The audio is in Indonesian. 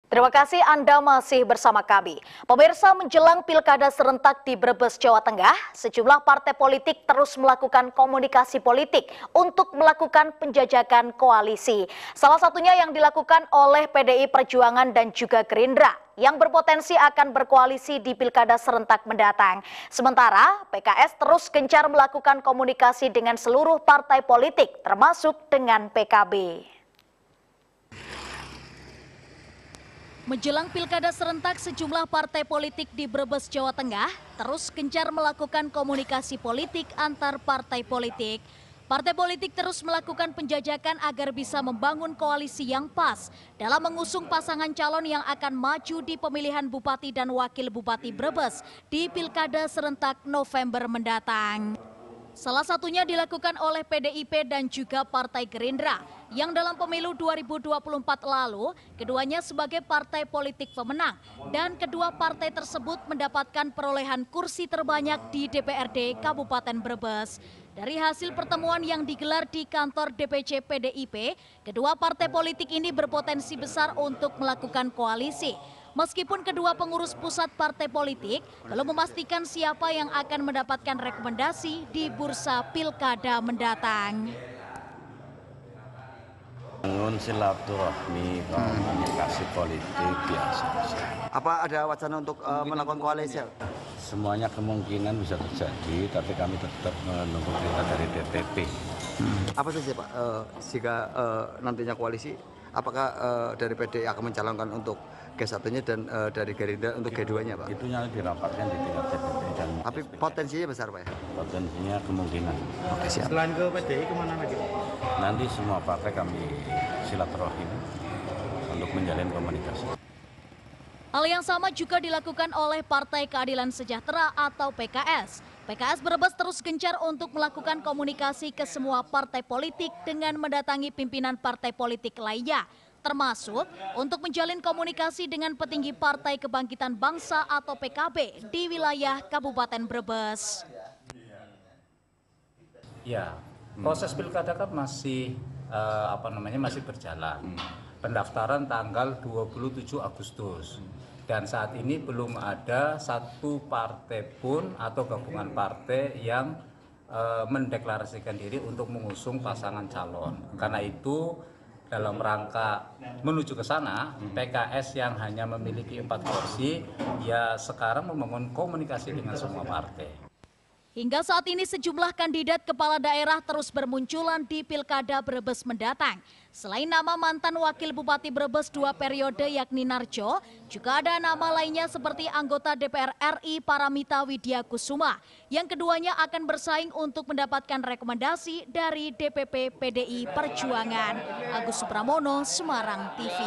Terima kasih Anda masih bersama kami. Pemirsa, menjelang pilkada serentak di Brebes, Jawa Tengah, sejumlah partai politik terus melakukan komunikasi politik untuk melakukan penjajakan koalisi. Salah satunya yang dilakukan oleh PDI Perjuangan dan juga Gerindra yang berpotensi akan berkoalisi di pilkada serentak mendatang. Sementara PKS terus gencar melakukan komunikasi dengan seluruh partai politik termasuk dengan PKB. Menjelang pilkada serentak, sejumlah partai politik di Brebes, Jawa Tengah terus gencar melakukan komunikasi politik antar partai politik. Partai politik terus melakukan penjajakan agar bisa membangun koalisi yang pas dalam mengusung pasangan calon yang akan maju di pemilihan Bupati dan Wakil Bupati Brebes di pilkada serentak November mendatang. Salah satunya dilakukan oleh PDIP dan juga Partai Gerindra yang dalam pemilu 2024 lalu keduanya sebagai partai politik pemenang dan kedua partai tersebut mendapatkan perolehan kursi terbanyak di DPRD Kabupaten Brebes. Dari hasil pertemuan yang digelar di kantor DPC PDIP, kedua partai politik ini berpotensi besar untuk melakukan koalisi. Meskipun kedua pengurus pusat partai politik belum memastikan siapa yang akan mendapatkan rekomendasi di bursa pilkada mendatang. Bangun silaturahmi, komunikasi politik biasa. Apa ada wacana untuk melakukan koalisi? Semuanya kemungkinan bisa terjadi, tapi kami tetap menunggu perintah dari DPP. Apa saja Pak, jika nantinya koalisi, apakah dari PDI akan mencalonkan untuk G1-nya dan dari Gerindra untuk G2-nya Pak? Itu yang dirapatkan di tingkat DPP dan tapi potensinya besar Pak ya? Potensinya kemungkinan. Oke, siap. Selain ke PDI kemana lagi? Nanti semua partai kami silaturahmi untuk menjalin komunikasi. Hal yang sama juga dilakukan oleh Partai Keadilan Sejahtera atau PKS. PKS Brebes terus gencar untuk melakukan komunikasi ke semua partai politik dengan mendatangi pimpinan partai politik lainnya, termasuk untuk menjalin komunikasi dengan petinggi Partai Kebangkitan Bangsa atau PKB di wilayah Kabupaten Brebes. Ya, proses pilkada kan masih masih berjalan. Pendaftaran tanggal 27 Agustus. Dan saat ini belum ada satu partai pun atau gabungan partai yang mendeklarasikan diri untuk mengusung pasangan calon. Karena itu dalam rangka menuju ke sana, PKS yang hanya memiliki 4 kursi ya sekarang membangun komunikasi dengan semua partai. Hingga saat ini sejumlah kandidat kepala daerah terus bermunculan di pilkada Brebes mendatang. Selain nama mantan Wakil Bupati Brebes 2 periode yakni Narjo, juga ada nama lainnya seperti anggota DPR RI Paramita Widya Kusuma, yang keduanya akan bersaing untuk mendapatkan rekomendasi dari DPP PDI Perjuangan. Agus Supramono, Semarang TV.